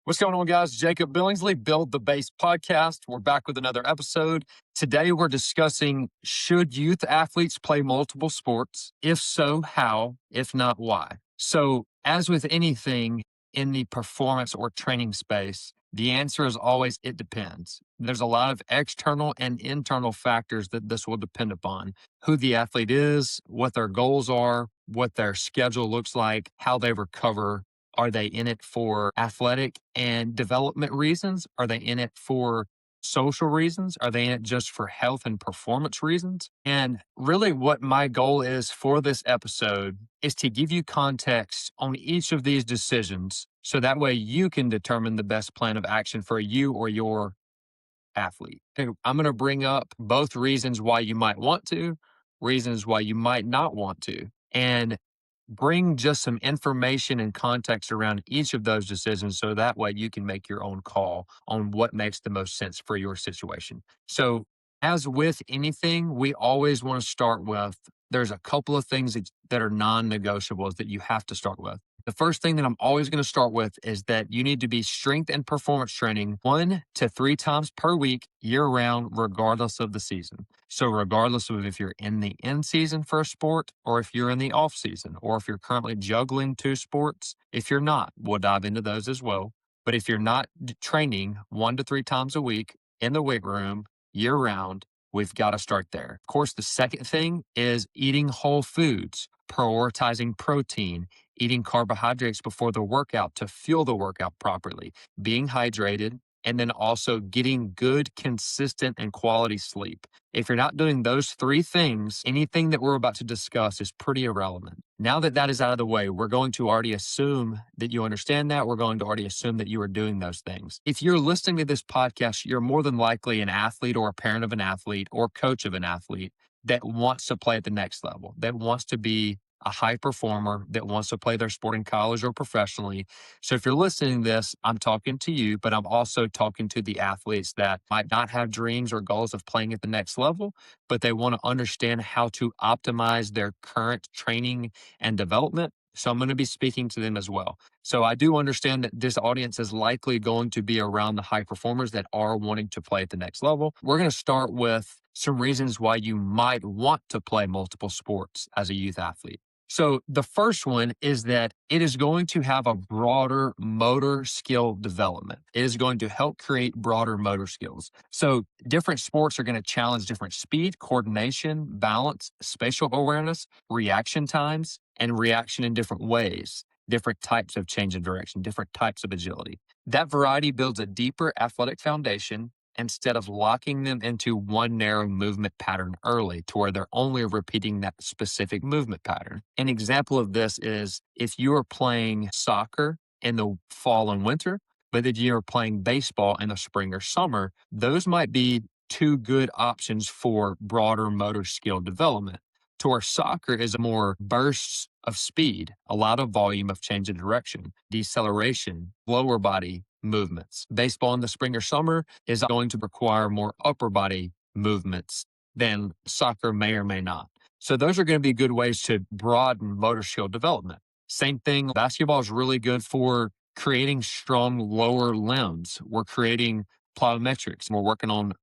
What's going on, guys? Jacob Billingsley, Build the Base podcast. We're back with another episode. Today, we're discussing, should youth athletes play multiple sports? If so, how? If not, why? So, as with anything in the performance or training space, the answer is always, it depends. There's a lot of external and internal factors that this will depend upon. Who the athlete is, what their goals are, what their schedule looks like, how they recover. Are they in it for athletic and development reasons? Are they in it for social reasons? Are they in it just for health and performance reasons? And really, what my goal is for this episode is to give you context on each of these decisions so that way you can determine the best plan of action for you or your athlete. I'm going to bring up both reasons why you might want to, reasons why you might not want to, and bring just some information and context around each of those decisions so that way you can make your own call on what makes the most sense for your situation. So, as with anything, we always want to start with there's a couple of things that are non negotiables that you have to start with. The first thing that I'm always going to start with is that you need to be strength and performance training 1 to 3 times per week, year round, regardless of the season. So, regardless of if you're in the in season for a sport or if you're in the off season, or if you're currently juggling 2 sports, if you're not, we'll dive into those as well. But if you're not training 1 to 3 times a week in the weight room, year round, we've got to start there. Of course, the second thing is eating whole foods, prioritizing protein, eating carbohydrates before the workout to fuel the workout properly, being hydrated, and then also getting good, consistent, and quality sleep. If you're not doing those 3 things, anything that we're about to discuss is pretty irrelevant. Now that that is out of the way, we're going to already assume that you understand that. We're going to already assume that you are doing those things. If you're listening to this podcast, you're more than likely an athlete or a parent of an athlete or coach of an athlete that wants to play at the next level, that wants to be a high performer, that wants to play their sport in college or professionally. So if you're listening to this, I'm talking to you, but I'm also talking to the athletes that might not have dreams or goals of playing at the next level, but they want to understand how to optimize their current training and development. So I'm going to be speaking to them as well. So I do understand that this audience is likely going to be around the high performers that are wanting to play at the next level. We're going to start with some reasons why you might want to play multiple sports as a youth athlete. So the first one is that it is going to have a broader motor skill development. It is going to help create broader motor skills. So different sports are going to challenge different speed, coordination, balance, spatial awareness, reaction times, and reaction in different ways, different types of change of direction, different types of agility. That variety builds a deeper athletic foundation instead of locking them into one narrow movement pattern early to where they're only repeating that specific movement pattern. An example of this is if you are playing soccer in the fall and winter, but then you're playing baseball in the spring or summer, those might be 2 good options for broader motor skill development. To where soccer is more bursts of speed, a lot of volume of change of direction, deceleration, lower body movements. Baseball in the spring or summer is going to require more upper body movements than soccer may or may not. So those are going to be good ways to broaden motor skill development. Same thing, basketball is really good for creating strong lower limbs. We're creating plyometrics. We're working on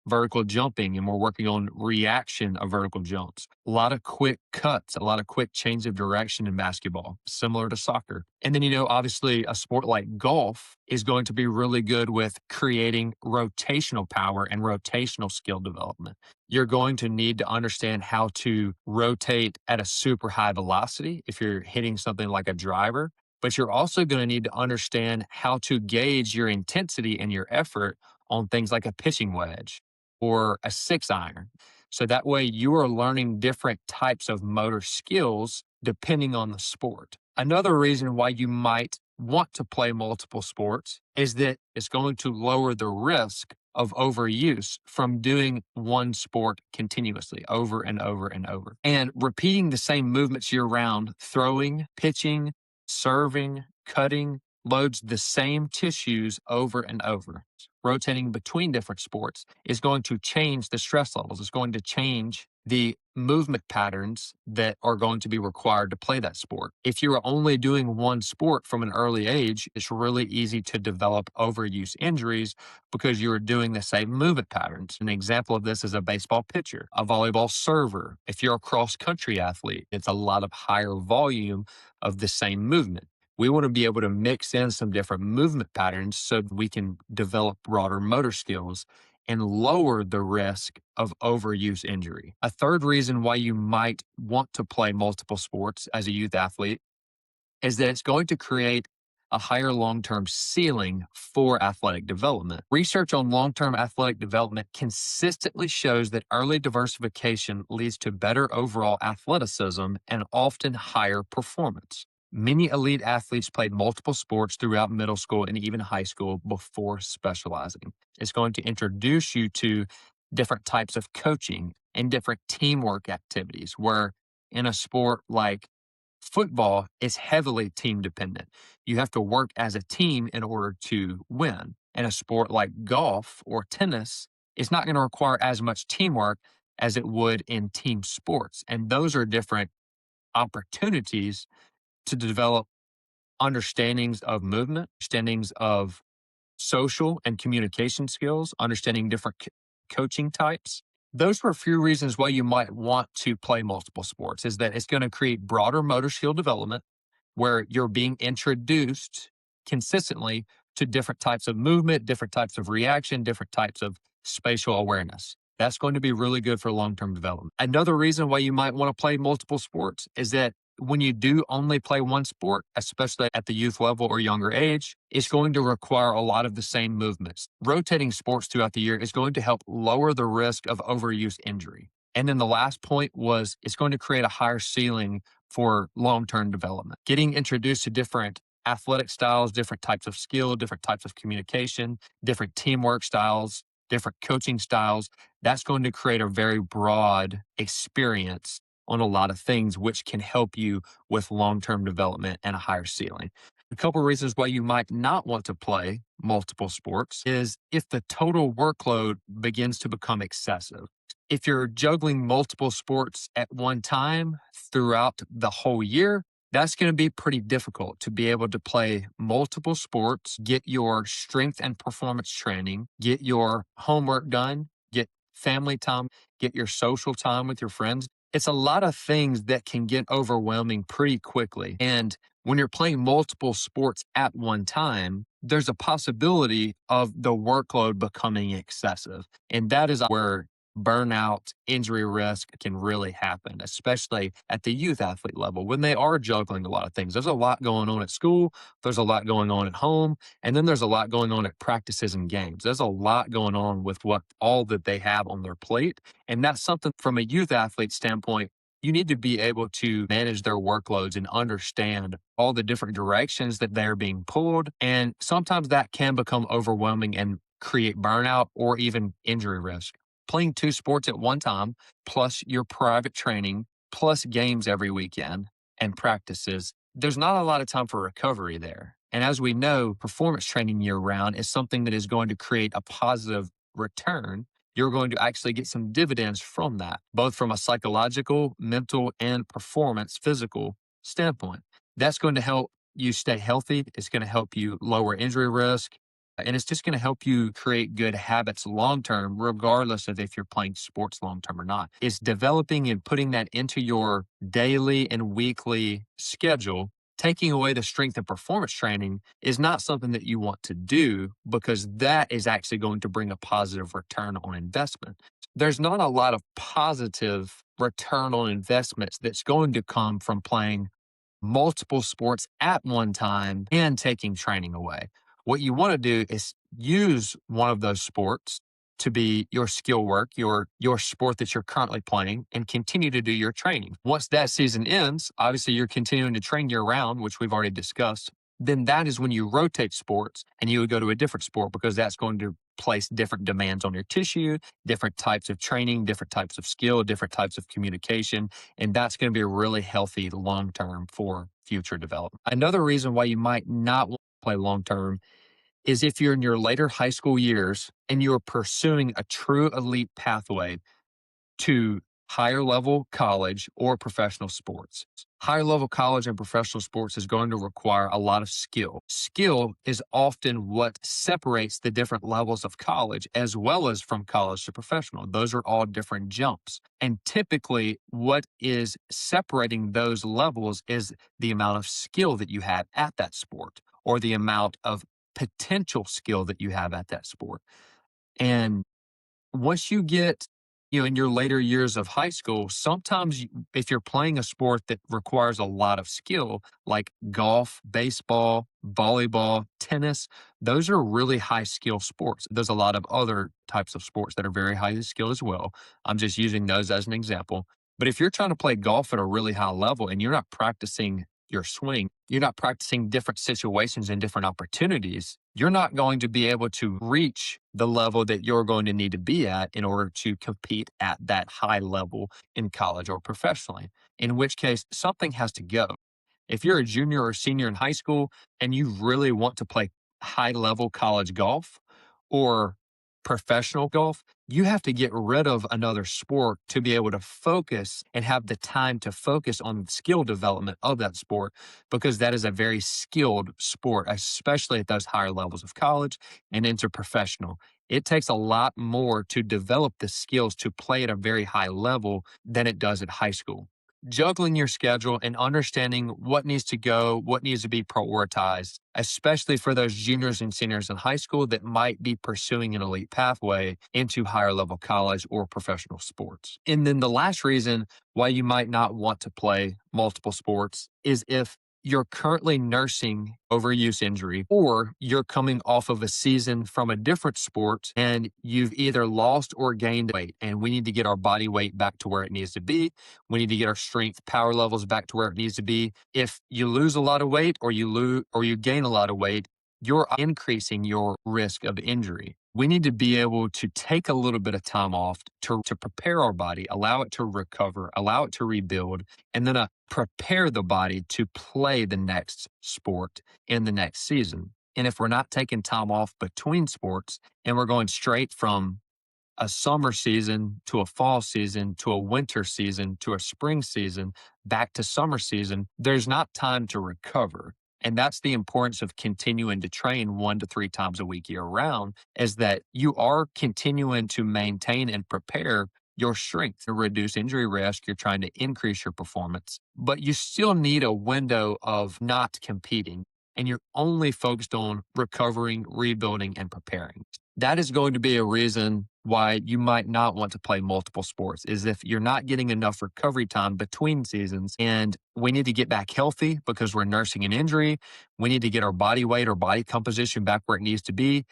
vertical jumping and we're working on reaction of vertical jumps. A lot of quick cuts, a lot of quick change of direction in basketball, similar to soccer. And then, obviously a sport like golf is going to be really good with creating rotational power and rotational skill development. You're going to need to understand how to rotate at a super high velocity if you're hitting something like a driver, but you're also going to need to understand how to gauge your intensity and your effort on things like a pitching wedge or a 6-iron. So that way you are learning different types of motor skills depending on the sport. Another reason why you might want to play multiple sports is that it's going to lower the risk of overuse from doing one sport continuously over and over and over. And repeating the same movements year round, throwing, pitching, serving, cutting, loads the same tissues over and over. Rotating between different sports is going to change the stress levels. It's going to change the movement patterns that are going to be required to play that sport. If you're only doing one sport from an early age, it's really easy to develop overuse injuries because you're doing the same movement patterns. An example of this is a baseball pitcher, a volleyball server. If you're a cross country athlete, it's a lot of higher volume of the same movement. We want to be able to mix in some different movement patterns so that we can develop broader motor skills and lower the risk of overuse injury. A third reason why you might want to play multiple sports as a youth athlete is that it's going to create a higher long term ceiling for athletic development. Research on long term athletic development consistently shows that early diversification leads to better overall athleticism and often higher performance. Many elite athletes played multiple sports throughout middle school and even high school before specializing. It's going to introduce you to different types of coaching and different teamwork activities, where in a sport like football is heavily team dependent. You have to work as a team in order to win. In a sport like golf or tennis, it's not going to require as much teamwork as it would in team sports. And those are different opportunities to develop understandings of movement, understandings of social and communication skills, understanding different coaching types. Those are a few reasons why you might want to play multiple sports, is that it's going to create broader motor skill development where you're being introduced consistently to different types of movement, different types of reaction, different types of spatial awareness. That's going to be really good for long term development. Another reason why you might want to play multiple sports is that when you do only play one sport, especially at the youth level or younger age, it's going to require a lot of the same movements. Rotating sports throughout the year is going to help lower the risk of overuse injury. And then the last point was it's going to create a higher ceiling for long-term development. Getting introduced to different athletic styles, different types of skill, different types of communication, different teamwork styles, different coaching styles, that's going to create a very broad experience on a lot of things, which can help you with long-term development and a higher ceiling. A couple of reasons why you might not want to play multiple sports is if the total workload begins to become excessive. If you're juggling multiple sports at one time throughout the whole year, that's going to be pretty difficult to be able to play multiple sports, get your strength and performance training, get your homework done, get family time, get your social time with your friends. It's a lot of things that can get overwhelming pretty quickly. And when you're playing multiple sports at one time, there's a possibility of the workload becoming excessive. And that is where burnout, injury risk can really happen, especially at the youth athlete level when they are juggling a lot of things. There's a lot going on at school, there's a lot going on at home, and then there's a lot going on at practices and games. There's a lot going on with what all that they have on their plate. And that's something from a youth athlete standpoint. You need to be able to manage their workloads and understand all the different directions that they're being pulled. And sometimes that can become overwhelming and create burnout or even injury risk. Playing two sports at one time, plus your private training, plus games every weekend and practices, there's not a lot of time for recovery there. And as we know, performance training year round is something that is going to create a positive return. You're going to actually get some dividends from that, both from a psychological, mental, and performance physical standpoint. That's going to help you stay healthy. It's going to help you lower injury risk. And it's just going to help you create good habits long term, regardless of if you're playing sports long term or not. It's developing and putting that into your daily and weekly schedule. Taking away the strength and performance training is not something that you want to do because that is actually going to bring a positive return on investment. There's not a lot of positive return on investments that's going to come from playing multiple sports at one time and taking training away. What you want to do is use one of those sports to be your skill work, your sport that you're currently playing, and continue to do your training. Once that season ends, obviously you're continuing to train year round, which we've already discussed. Then that is when you rotate sports and you would go to a different sport because that's going to place different demands on your tissue, different types of training, different types of skill, different types of communication. And that's going to be really healthy long term for future development. Another reason why you might not want to play long term is if you're in your later high school years and you're pursuing a true elite pathway to higher level college or professional sports. Higher level college and professional sports is going to require a lot of skill. Skill is often what separates the different levels of college as well as from college to professional. Those are all different jumps. And typically, what is separating those levels is the amount of skill that you have at that sport or the amount of potential skill that you have at that sport. And once you get, in your later years of high school, sometimes if you're playing a sport that requires a lot of skill, like golf, baseball, volleyball, tennis, those are really high skill sports. There's a lot of other types of sports that are very highly skilled as well. I'm just using those as an example. But if you're trying to play golf at a really high level and you're not practicing your swing, you're not practicing different situations and different opportunities, you're not going to be able to reach the level that you're going to need to be at in order to compete at that high level in college or professionally, in which case something has to go. If you're a junior or senior in high school and you really want to play high level college golf or professional golf, you have to get rid of another sport to be able to focus and have the time to focus on the skill development of that sport because that is a very skilled sport, especially at those higher levels of college and into professional. It takes a lot more to develop the skills to play at a very high level than it does at high school. Juggling your schedule and understanding what needs to go, what needs to be prioritized, especially for those juniors and seniors in high school that might be pursuing an elite pathway into higher level college or professional sports. And then the last reason why you might not want to play multiple sports is if you're currently nursing overuse injury, or you're coming off of a season from a different sport and you've either lost or gained weight. And we need to get our body weight back to where it needs to be. We need to get our strength power levels back to where it needs to be. If you lose a lot of weight or you gain a lot of weight, you're increasing your risk of injury. We need to be able to take a little bit of time off to prepare our body, allow it to recover, allow it to rebuild, and then prepare the body to play the next sport in the next season. And if we're not taking time off between sports and we're going straight from a summer season to a fall season to a winter season to a spring season back to summer season, there's not time to recover. And that's the importance of continuing to train 1 to 3 times a week year round, is that you are continuing to maintain and prepare your strength to reduce injury risk. You're trying to increase your performance, but you still need a window of not competing and you're only focused on recovering, rebuilding, and preparing. That is going to be a reason why you might not want to play multiple sports, is if you're not getting enough recovery time between seasons. And we need to get back healthy because we're nursing an injury. We need to get our body weight or body composition back where it needs to be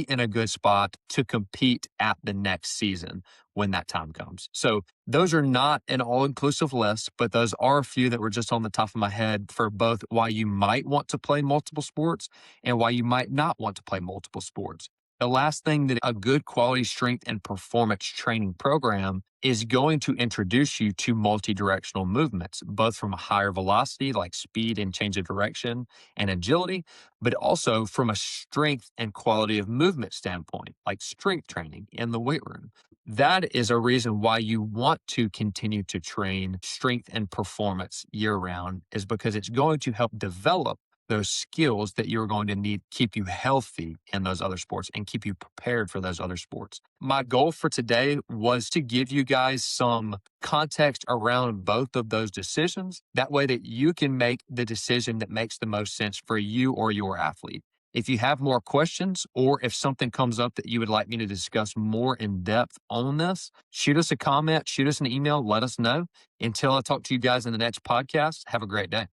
in a good spot to compete at the next season when that time comes. So those are not an all-inclusive list, but those are a few that were just on the top of my head for both why you might want to play multiple sports and why you might not want to play multiple sports. The last thing that a good quality strength and performance training program is going to introduce you to multi-directional movements, both from a higher velocity like speed and change of direction and agility, but also from a strength and quality of movement standpoint, like strength training in the weight room. That is a reason why you want to continue to train strength and performance year round, is because it's going to help develop those skills that you're going to need to keep you healthy in those other sports and keep you prepared for those other sports. My goal for today was to give you guys some context around both of those decisions. That way that you can make the decision that makes the most sense for you or your athlete. If you have more questions or if something comes up that you would like me to discuss more in depth on this, shoot us a comment, shoot us an email, let us know. Until I talk to you guys in the next podcast, have a great day.